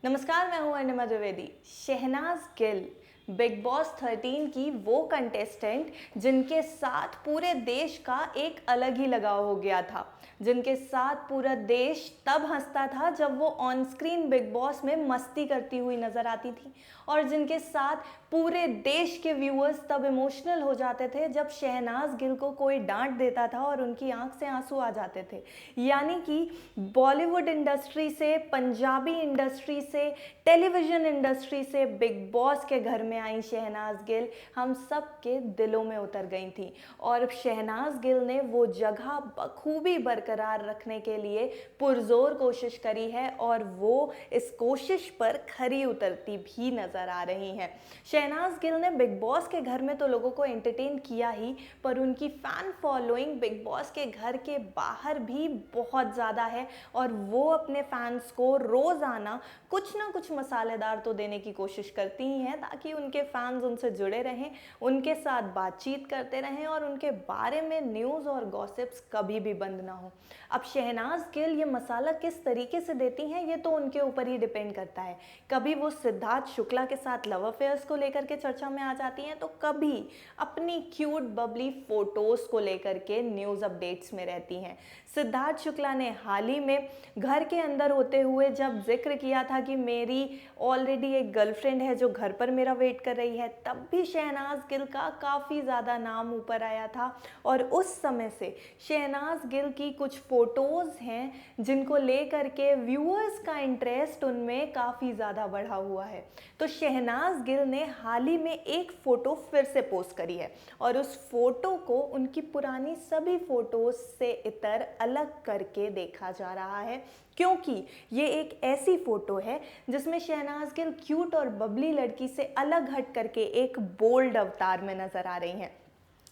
नमस्कार, मैं हूं अर्णिमा द्विवेदी। शहनाज गिल बिग बॉस 13 की वो कंटेस्टेंट जिनके साथ पूरे देश का एक अलग ही लगाव हो गया था, जिनके साथ पूरा देश तब हंसता था जब वो ऑन स्क्रीन बिग बॉस में मस्ती करती हुई नजर आती थी, और जिनके साथ पूरे देश के व्यूअर्स तब इमोशनल हो जाते थे जब शहनाज गिल को कोई डांट देता था और उनकी आंख से आंसू आ जाते थे। यानी कि बॉलीवुड इंडस्ट्री से, पंजाबी इंडस्ट्री से, टेलीविजन इंडस्ट्री से बिग बॉस के घर में आई शहनाज गिल हम सब के दिलों में उतर गई थी, और शहनाज गिल ने वो जगह बखूबी बरकरार रखने के लिए पुरजोर कोशिश करी है, और वो इस कोशिश पर खरी उतरती भी नजर आ रही हैं। शहनाज गिल ने बिग बॉस के घर में तो लोगों को एंटरटेन किया ही, पर उनकी फैन फॉलोइंग बिग बॉस के घर के बाहर भी बहुत ज़्यादा है, और वो अपने फैंस को रोज़ाना कुछ ना कुछ मसालेदार तो देने की कोशिश करती ही हैं, ताकि उनके फैंस उनसे जुड़े रहें, उनके साथ बातचीत करते रहें और उनके बारे में न्यूज़ और गॉसिप्स कभी भी बंद ना हो। अब शहनाज गिल ये मसाला किस तरीके से देती हैं, ये तो उनके ऊपर ही डिपेंड करता है। कभी वो सिद्धार्थ शुक्ला के साथ लव अफेयर्स को लेकर के चर्चा में आ जाती हैं, तो कभी अपनी क्यूट बबली फोटोज़ को लेकर के न्यूज़ अपडेट्स में रहती हैं। सिद्धार्थ शुक्ला ने हाल ही में घर के अंदर होते हुए जब जिक्र किया था कि मेरी ऑलरेडी एक गर्लफ्रेंड है जो घर पर मेरा वेट कर रही है, तब भी शहनाज गिल का काफ़ी ज़्यादा नाम ऊपर आया था, और उस समय से शहनाज गिल की कुछ फ़ोटोज़ हैं जिनको लेकर के व्यूअर्स का इंटरेस्ट उनमें काफ़ी ज़्यादा बढ़ा हुआ है। तो शहनाज गिल ने हाल ही में एक फ़ोटो फिर से पोस्ट करी है, और उस फोटो को उनकी पुरानी सभी फोटोज से इतर अलग करके देखा जा रहा है, क्योंकि ये एक ऐसी फोटो है जिसमें शहनाज गिल क्यूट और बबली लड़की से अलग हट करके एक बोल्ड अवतार में नजर आ रही हैं।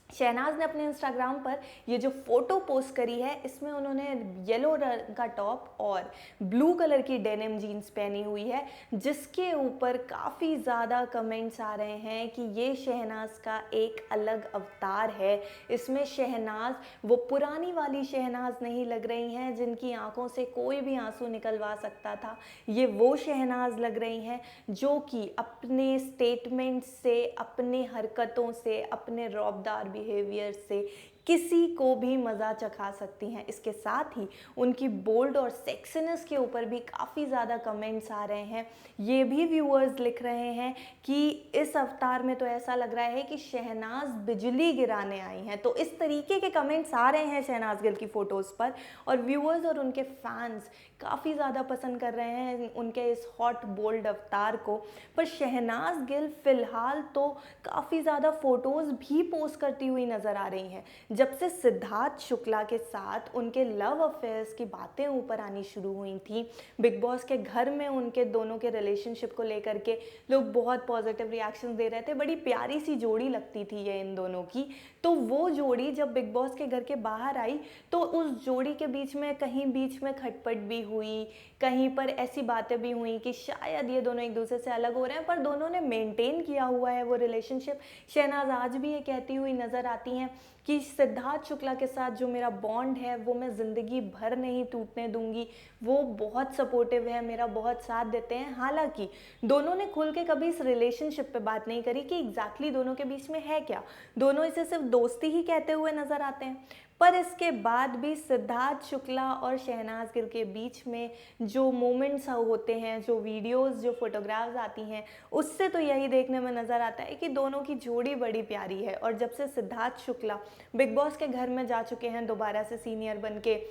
शहनाज ने अपने इंस्टाग्राम पर ये जो फोटो पोस्ट करी है, इसमें उन्होंने येलो रंग का टॉप और ब्लू कलर की डेनिम जीन्स पहनी हुई है, जिसके ऊपर काफ़ी ज़्यादा कमेंट्स आ रहे हैं कि ये शहनाज का एक अलग अवतार है। इसमें शहनाज वो पुरानी वाली शहनाज नहीं लग रही हैं जिनकी आंखों से कोई भी आंसू निकलवा सकता था। ये वो शहनाज लग रही हैं जो कि अपने स्टेटमेंट से, अपने हरकतों से, अपने रौबदार बिहेवियर से किसी को भी मज़ा चखा सकती हैं। इसके साथ ही उनकी बोल्ड और सेक्सीनेस के ऊपर भी काफ़ी ज़्यादा कमेंट्स आ रहे हैं। ये भी व्यूअर्स लिख रहे हैं कि इस अवतार में तो ऐसा लग रहा है कि शहनाज बिजली गिराने आई हैं। तो इस तरीके के कमेंट्स आ रहे हैं शहनाज गिल की फ़ोटोज़ पर, और व्यूअर्स और उनके फैंस काफ़ी ज़्यादा पसंद कर रहे हैं उनके इस हॉट बोल्ड अवतार को। पर शहनाज गिल फ़िलहाल तो काफ़ी ज़्यादा फ़ोटोज़ भी पोस्ट करती हुई नज़र आ रही हैं। जब से सिद्धार्थ शुक्ला के साथ उनके लव अफेयर्स की बातें ऊपर आनी शुरू हुई थी, बिग बॉस के घर में उनके दोनों के रिलेशनशिप को लेकर के लोग बहुत पॉजिटिव रिएक्शंस दे रहे थे। बड़ी प्यारी सी जोड़ी लगती थी ये इन दोनों की। तो वो जोड़ी जब बिग बॉस के घर के बाहर आई, तो उस जोड़ी के बीच में कहीं बीच में खटपट भी हुई, कहीं पर ऐसी बातें भी हुई कि शायद ये दोनों एक दूसरे से अलग हो रहे हैं, पर दोनों ने मेंटेन किया हुआ है वो रिलेशनशिप। शहनाज आज भी ये कहती हुई नज़र आती हैं कि सिद्धार्थ शुक्ला के साथ जो मेरा बॉन्ड है वो मैं ज़िंदगी भर नहीं टूटने दूंगी। वो बहुत सपोर्टिव है, मेरा बहुत साथ देते हैं। हालांकि दोनों ने खुल के कभी इस रिलेशनशिप पे बात नहीं करी कि एग्जैक्टली दोनों के बीच में है क्या। दोनों इसे सिर्फ दोस्ती ही कहते हुए नज़र आते हैं। पर इसके बाद भी सिद्धार्थ शुक्ला और शहनाज गिल के बीच में जो मोमेंट्स होते हैं, जो वीडियोस, जो फोटोग्राफ्स आती हैं, उससे तो यही देखने में नज़र आता है कि दोनों की जोड़ी बड़ी प्यारी है। और जब से सिद्धार्थ शुक्ला बिग बॉस के घर में जा चुके हैं दोबारा से सीनियर बन के,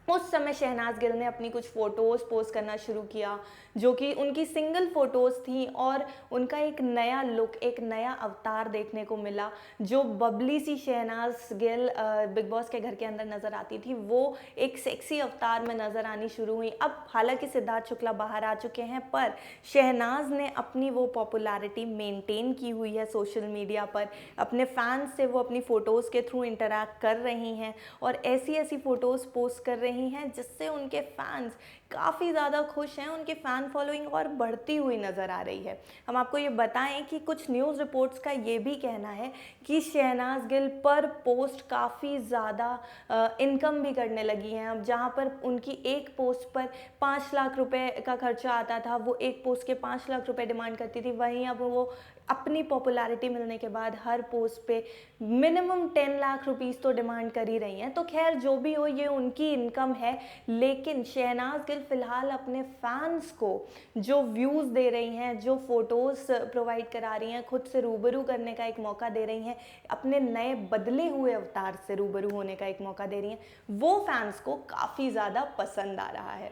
उस समय शहनाज गिल ने अपनी कुछ फ़ोटोज़ पोस्ट करना शुरू किया, जो कि उनकी सिंगल फ़ोटोज़ थी, और उनका एक नया लुक, एक नया अवतार देखने को मिला। जो बबली सी शहनाज गिल बिग बॉस के घर के अंदर नज़र आती थी, वो एक सेक्सी अवतार में नज़र आनी शुरू हुई। अब हालांकि सिद्धार्थ शुक्ला बाहर आ चुके हैं, पर शहनाज ने अपनी वो पॉपुलैरिटी मेंटेन की हुई है सोशल मीडिया पर। अपने फैंस से वो अपनी फ़ोटोज़ के थ्रू इंटरैक्ट कर रही हैं, और ऐसी ऐसी फ़ोटोज़ पोस्ट कर रही हैं जिससे उनके फैंस काफ़ी ज़्यादा खुश हैं, उनकी फ़ैन फॉलोइंग और बढ़ती हुई नज़र आ रही है। हम आपको ये बताएं कि कुछ न्यूज़ रिपोर्ट्स का ये भी कहना है कि शहनाज गिल पर पोस्ट काफ़ी ज़्यादा इनकम भी करने लगी हैं। अब जहाँ पर उनकी एक पोस्ट पर 5 लाख रुपए का खर्चा आता था, वो एक पोस्ट के 5 लाख रुपए डिमांड करती थी, वहीं अब वो अपनी पॉपुलैरिटी मिलने के बाद हर पोस्ट पे मिनिमम 10 लाख रुपीस तो डिमांड कर ही रही हैं। तो खैर जो भी हो, ये उनकी इनकम है, लेकिन शहनाज गिल फिलहाल अपने फैंस को जो व्यूज़ दे रही हैं, जो फोटोज़ प्रोवाइड करा रही हैं, खुद से रूबरू करने का एक मौका दे रही हैं, अपने नए बदले हुए अवतार से रूबरू होने का एक मौका दे रही हैं, वो फैंस को काफ़ी ज़्यादा पसंद आ रहा है।